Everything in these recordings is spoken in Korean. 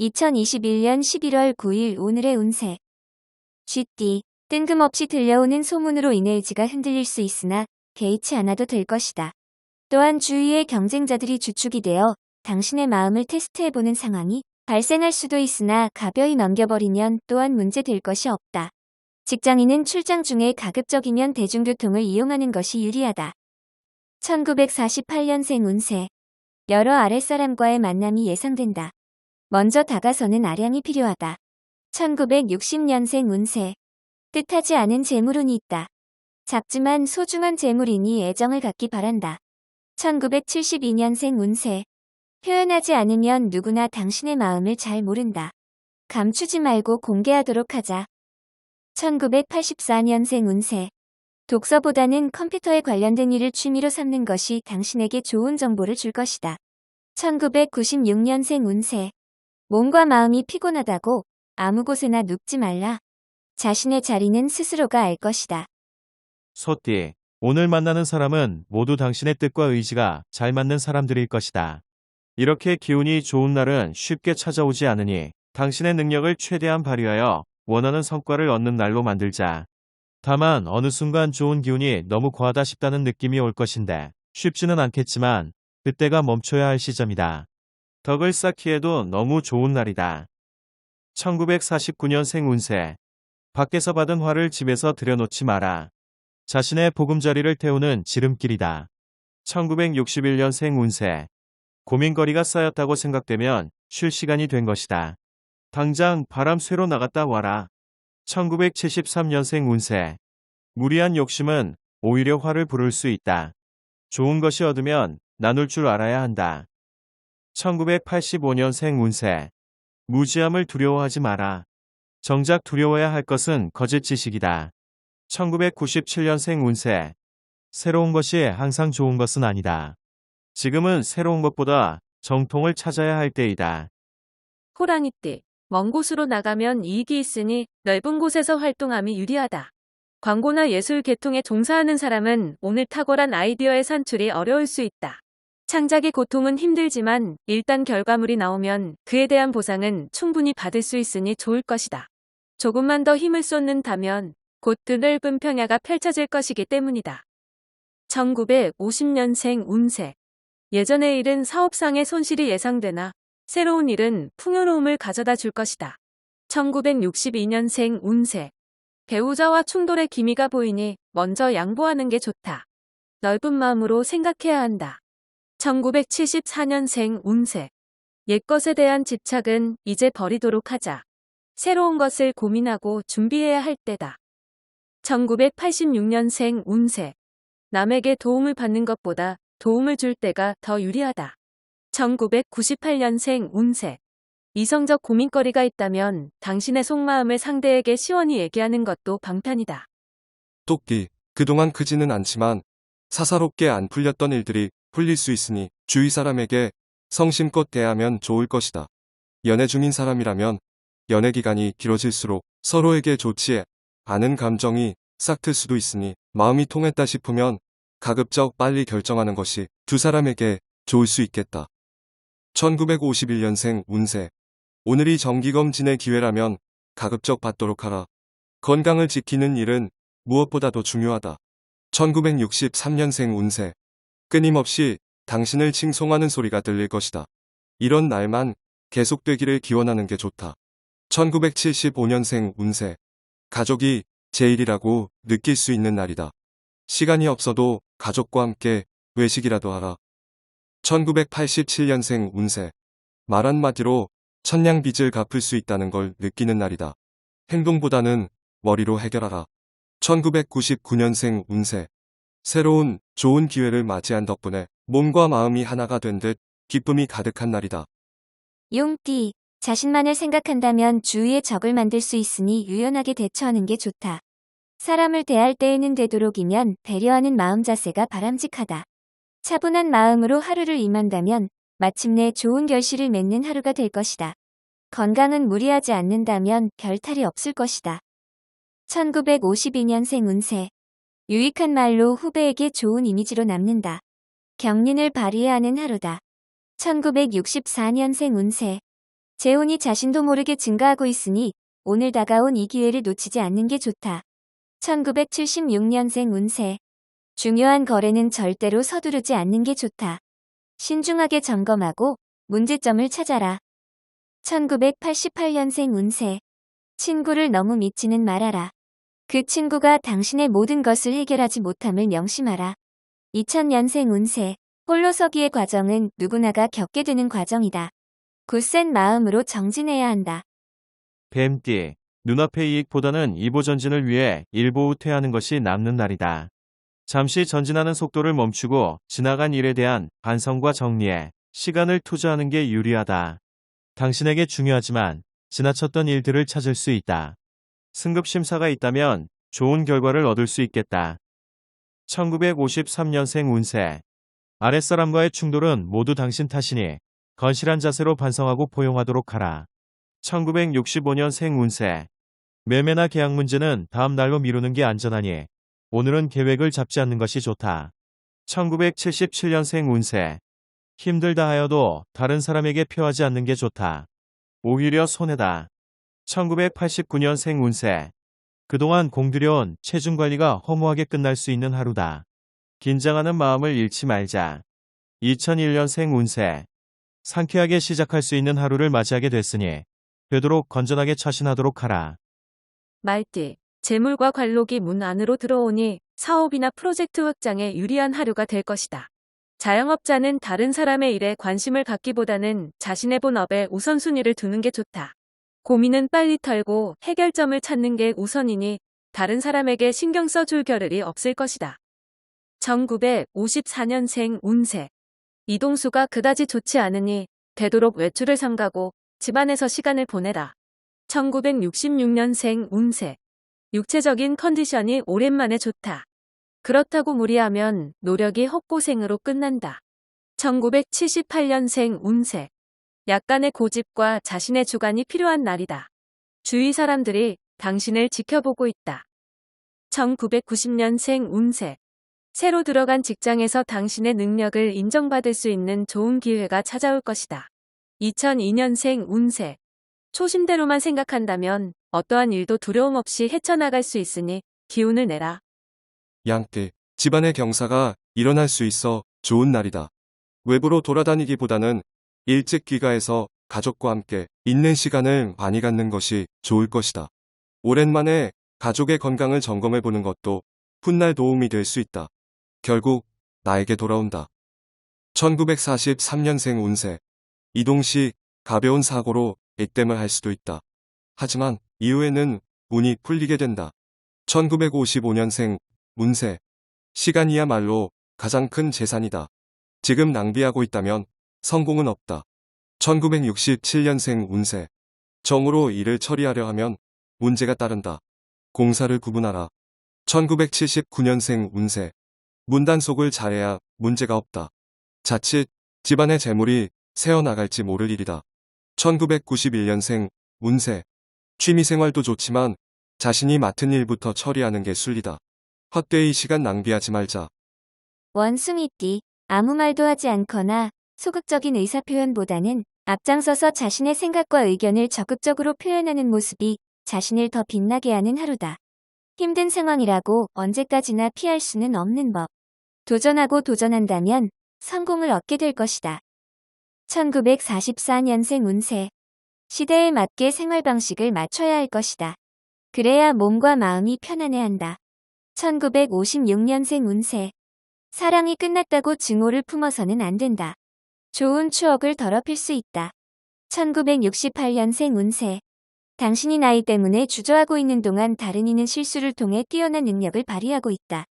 2021년 11월 9일 오늘의 운세. 쥐띠, 뜬금없이 들려오는 소문으로 이내의지가 흔들릴 수 있으나 개의치 않아도 될 것이다. 또한 주위의 경쟁자들이 주축이 되어 당신의 마음을 테스트해보는 상황이 발생할 수도 있으나 가벼이 넘겨버리면 또한 문제될 것이 없다. 직장인은 출장 중에 가급적이면 대중교통을 이용하는 것이 유리하다. 1948년생 운세. 여러 아랫사람과의 만남이 예상된다. 먼저 다가서는 아량이 필요하다. 1960년생 운세. 뜻하지 않은 재물운이 있다. 작지만 소중한 재물이니 애정을 갖기 바란다. 1972년생 운세. 표현하지 않으면 누구나 당신의 마음을 잘 모른다. 감추지 말고 공개하도록 하자. 1984년생 운세. 독서보다는 컴퓨터에 관련된 일을 취미로 삼는 것이 당신에게 좋은 정보를 줄 것이다. 1996년생 운세. 몸과 마음이 피곤하다고 아무 곳에나 눕지 말라. 자신의 자리는 스스로가 알 것이다. 소띠, 오늘 만나는 사람은 모두 당신의 뜻과 의지가 잘 맞는 사람들일 것이다. 이렇게 기운이 좋은 날은 쉽게 찾아오지 않으니 당신의 능력을 최대한 발휘하여 원하는 성과를 얻는 날로 만들자. 다만 어느 순간 좋은 기운이 너무 과하다 싶다는 느낌이 올 것인데 쉽지는 않겠지만 그때가 멈춰야 할 시점이다. 덕을 쌓기에도 너무 좋은 날이다. 1949년생 운세. 밖에서 받은 화를 집에서 들여놓지 마라. 자신의 보금자리를 태우는 지름길이다. 1961년생 운세. 고민거리가 쌓였다고 생각되면 쉴 시간이 된 것이다. 당장 바람 쐬러 나갔다 와라. 1973년생 운세. 무리한 욕심은 오히려 화를 부를 수 있다. 좋은 것이 얻으면 나눌 줄 알아야 한다. 1985년생 운세. 무지함을 두려워하지 마라. 정작 두려워야 할 것은 거짓 지식이다. 1997년생 운세. 새로운 것이 항상 좋은 것은 아니다. 지금은 새로운 것보다 정통을 찾아야 할 때이다. 호랑이띠, 먼 곳으로 나가면 이익이 있으니 넓은 곳에서 활동함이 유리하다. 광고나 예술 계통에 종사하는 사람은 오늘 탁월한 아이디어의 산출이 어려울 수 있다. 창작의 고통은 힘들지만 일단 결과물이 나오면 그에 대한 보상은 충분히 받을 수 있으니 좋을 것이다. 조금만 더 힘을 쏟는다면 곧 드넓은 평야가 펼쳐질 것이기 때문이다. 1950년생 운세. 예전의 일은 사업상의 손실이 예상되나 새로운 일은 풍요로움을 가져다 줄 것이다. 1962년생 운세. 배우자와 충돌의 기미가 보이니 먼저 양보하는 게 좋다. 넓은 마음으로 생각해야 한다. 1974년생 운세. 옛것에 대한 집착은 이제 버리도록 하자. 새로운 것을 고민하고 준비해야 할 때다. 1986년생 운세. 남에게 도움을 받는 것보다 도움을 줄 때가 더 유리하다. 1998년생 운세. 이성적 고민거리가 있다면 당신의 속마음을 상대에게 시원히 얘기하는 것도 방탄이다. 토끼, 그동안 크지는 않지만 사사롭게 안 풀렸던 일들이 풀릴 수 있으니 주위 사람에게 성심껏 대하면 좋을 것이다. 연애 중인 사람이라면 연애 기간이 길어질수록 서로에게 좋지 않은 감정이 싹틀 수도 있으니 마음이 통했다 싶으면 가급적 빨리 결정하는 것이 두 사람에게 좋을 수 있겠다. 1951년생 운세. 오늘이 정기검진의 기회라면 가급적 받도록 하라. 건강을 지키는 일은 무엇보다도 중요하다. 1963년생 운세. 끊임없이 당신을 칭송하는 소리가 들릴 것이다. 이런 날만 계속되기를 기원하는 게 좋다. 1975년생 운세. 가족이 제일이라고 느낄 수 있는 날이다. 시간이 없어도 가족과 함께 외식이라도 하라. 1987년생 운세. 말 한마디로 천냥빚을 갚을 수 있다는 걸 느끼는 날이다. 행동보다는 머리로 해결하라. 1999년생 운세. 새로운 좋은 기회를 맞이한 덕분에 몸과 마음이 하나가 된 듯 기쁨이 가득한 날이다. 용띠, 자신만을 생각한다면 주위에 적을 만들 수 있으니 유연하게 대처하는 게 좋다. 사람을 대할 때에는 되도록이면 배려하는 마음 자세가 바람직하다. 차분한 마음으로 하루를 임한다면 마침내 좋은 결실을 맺는 하루가 될 것이다. 건강은 무리하지 않는다면 별 탈이 없을 것이다. 1952년생 운세. 유익한 말로 후배에게 좋은 이미지로 남는다. 경륜을 발휘해야 하는 하루다. 1964년생 운세. 재혼이 자신도 모르게 증가하고 있으니 오늘 다가온 이 기회를 놓치지 않는 게 좋다. 1976년생 운세. 중요한 거래는 절대로 서두르지 않는 게 좋다. 신중하게 점검하고 문제점을 찾아라. 1988년생 운세. 친구를 너무 믿지는 말아라. 그 친구가 당신의 모든 것을 해결하지 못함을 명심하라. 2000년생 운세. 홀로 서기의 과정은 누구나가 겪게 되는 과정이다. 굳센 마음으로 정진해야 한다. 뱀띠. 눈앞의 이익보다는 이보전진을 위해 일보 후퇴하는 것이 남는 날이다. 잠시 전진하는 속도를 멈추고 지나간 일에 대한 반성과 정리에 시간을 투자하는 게 유리하다. 당신에게 중요하지만 지나쳤던 일들을 찾을 수 있다. 승급 심사가 있다면 좋은 결과를 얻을 수 있겠다. 1953년생 운세. 아랫사람과의 충돌은 모두 당신 탓이니 건실한 자세로 반성하고 포용하도록 하라. 1965년생 운세. 매매나 계약 문제는 다음 날로 미루는 게 안전하니 오늘은 계획을 잡지 않는 것이 좋다. 1977년생 운세. 힘들다 하여도 다른 사람에게 표하지 않는 게 좋다. 오히려 손해다. 1989년생 운세. 그동안 공들여온 체중 관리가 허무하게 끝날 수 있는 하루다. 긴장하는 마음을 잃지 말자. 2001년생 운세. 상쾌하게 시작할 수 있는 하루를 맞이하게 됐으니 되도록 건전하게 처신하도록 하라. 말띠. 재물과 관록이 문 안으로 들어오니 사업이나 프로젝트 확장에 유리한 하루가 될 것이다. 자영업자는 다른 사람의 일에 관심을 갖기보다는 자신의 본업에 우선순위를 두는 게 좋다. 고민은 빨리 털고 해결점을 찾는 게 우선이니 다른 사람에게 신경 써줄 겨를이 없을 것이다. 1954년생 운세. 이동수가 그다지 좋지 않으니 되도록 외출을 삼가고 집안에서 시간을 보내라. 1966년생 운세. 육체적인 컨디션이 오랜만에 좋다. 그렇다고 무리하면 노력이 헛고생으로 끝난다. 1978년생 운세. 약간의 고집과 자신의 주관이 필요한 날이다. 주위 사람들이 당신을 지켜보고 있다. 1990년생 운세. 새로 들어간 직장에서 당신의 능력을 인정받을 수 있는 좋은 기회가 찾아올 것이다. 2002년생 운세. 초심대로만 생각한다면 어떠한 일도 두려움 없이 헤쳐나갈 수 있으니 기운을 내라. 양띠. 집안의 경사가 일어날 수 있어 좋은 날이다. 외부로 돌아다니기보다는 일찍 귀가해서 가족과 함께 있는 시간을 많이 갖는 것이 좋을 것이다. 오랜만에 가족의 건강을 점검해보는 것도 훗날 도움이 될 수 있다. 결국 나에게 돌아온다. 1943년생 운세. 이동 시 가벼운 사고로 액땜을 할 수도 있다. 하지만 이후에는 운이 풀리게 된다. 1955년생 운세. 시간이야말로 가장 큰 재산이다. 지금 낭비하고 있다면 성공은 없다. 1967년생 운세. 정으로 일을 처리하려 하면 문제가 따른다. 공사를 구분하라. 1979년생 운세. 문단속을 잘해야 문제가 없다. 자칫 집안의 재물이 새어나갈지 모를 일이다. 1991년생 운세. 취미생활도 좋지만 자신이 맡은 일부터 처리하는 게 순리다. 헛되이 시간 낭비하지 말자. 원숭이띠. 아무 말도 하지 않거나 소극적인 의사표현보다는 앞장서서 자신의 생각과 의견을 적극적으로 표현하는 모습이 자신을 더 빛나게 하는 하루다. 힘든 상황이라고 언제까지나 피할 수는 없는 법. 도전하고 도전한다면 성공을 얻게 될 것이다. 1944년생 운세. 시대에 맞게 생활 방식을 맞춰야 할 것이다. 그래야 몸과 마음이 편안해한다. 1956년생 운세. 사랑이 끝났다고 증오를 품어서는 안 된다. 좋은 추억을 더럽힐 수 있다. 1968년생 운세. 당신이 나이 때문에 주저하고 있는 동안 다른 이는 실수를 통해 뛰어난 능력을 발휘하고 있다.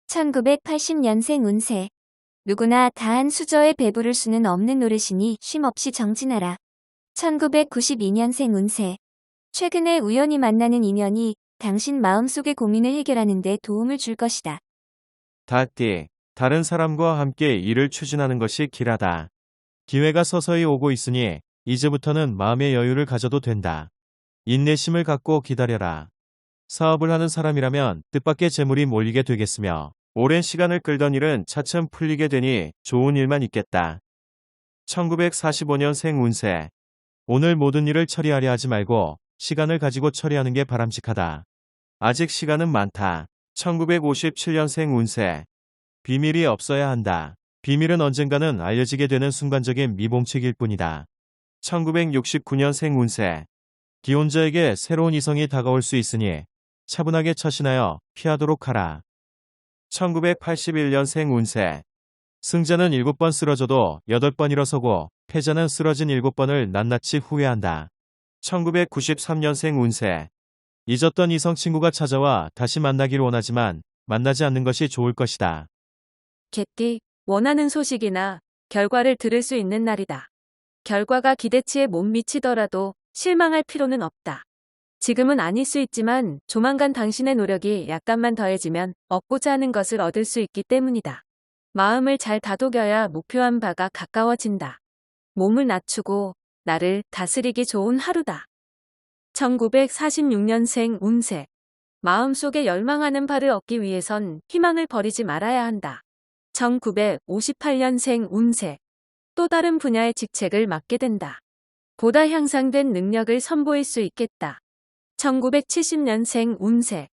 1980년생 운세. 누구나 다한 수저에 배부를 수는 없는 노릇이니 쉼없이 정진하라. 1992년생 운세. 최근에 우연히 만나는 인연이 당신 마음속의 고민을 해결하는 데 도움을 줄 것이다. 달띠. 다른 사람과 함께 일을 추진하는 것이 길하다. 기회가 서서히 오고 있으니 이제부터는 마음의 여유를 가져도 된다. 인내심을 갖고 기다려라. 사업을 하는 사람이라면 뜻밖의 재물이 몰리게 되겠으며 오랜 시간을 끌던 일은 차츰 풀리게 되니 좋은 일만 있겠다. 1945년생 운세. 오늘 모든 일을 처리하려 하지 말고 시간을 가지고 처리하는 게 바람직하다. 아직 시간은 많다. 1957년생 운세. 비밀이 없어야 한다. 비밀은 언젠가는 알려지게 되는 순간적인 미봉책일 뿐이다. 1969년생 운세. 기혼자에게 새로운 이성이 다가올 수 있으니 차분하게 처신하여 피하도록 하라. 1981년생 운세. 승자는 7번 쓰러져도 8번 일어서고 패자는 쓰러진 7번을 낱낱이 후회한다. 1993년생 운세. 잊었던 이성 친구가 찾아와 다시 만나기를 원하지만 만나지 않는 것이 좋을 것이다. 개띠, 원하는 소식이나 결과를 들을 수 있는 날이다. 결과가 기대치에 못 미치더라도 실망할 필요는 없다. 지금은 아닐 수 있지만 조만간 당신의 노력이 약간만 더해지면 얻고자 하는 것을 얻을 수 있기 때문이다. 마음을 잘 다독여야 목표한 바가 가까워진다. 몸을 낮추고 나를 다스리기 좋은 하루다. 1946년생 운세. 마음속에 열망하는 바를 얻기 위해선 희망을 버리지 말아야 한다. 1958년생 운세. 또 다른 분야의 직책을 맡게 된다. 보다 향상된 능력을 선보일 수 있겠다. 1970년생 운세.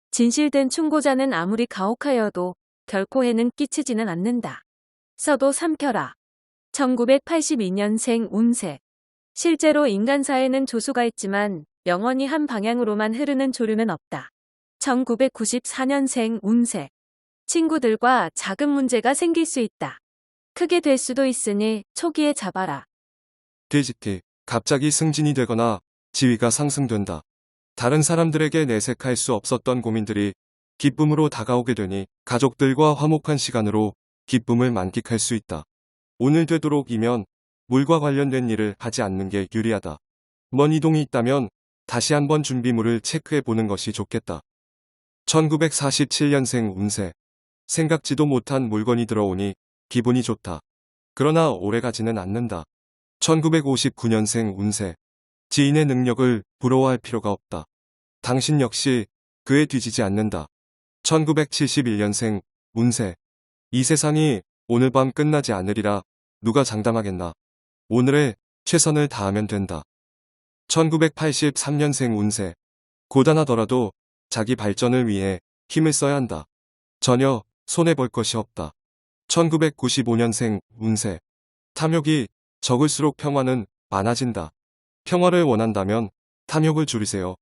진실된 충고자는 아무리 가혹하여도 결코 해는 끼치지는 않는다. 써도 삼켜라. 1982년생 운세. 실제로 인간사에는 조수가 있지만 영원히 한 방향으로만 흐르는 조류는 없다. 1994년생 운세. 친구들과 작은 문제가 생길 수 있다. 크게 될 수도 있으니 초기에 잡아라. 돼지띠, 갑자기 승진이 되거나 지위가 상승된다. 다른 사람들에게 내색할 수 없었던 고민들이 기쁨으로 다가오게 되니 가족들과 화목한 시간으로 기쁨을 만끽할 수 있다. 오늘 되도록이면 물과 관련된 일을 하지 않는 게 유리하다. 먼 이동이 있다면 다시 한번 준비물을 체크해 보는 것이 좋겠다. 1947년생 운세. 생각지도 못한 물건이 들어오니 기분이 좋다. 그러나 오래가지는 않는다. 1959년생 운세. 지인의 능력을 부러워할 필요가 없다. 당신 역시 그에 뒤지지 않는다. 1971년생 운세. 이 세상이 오늘 밤 끝나지 않으리라 누가 장담하겠나. 오늘의 최선을 다하면 된다. 1983년생 운세. 고단하더라도 자기 발전을 위해 힘을 써야 한다. 전혀 손해볼 것이 없다. 1995년생 운세. 탐욕이 적을수록 평화는 많아진다. 평화를 원한다면 탐욕을 줄이세요.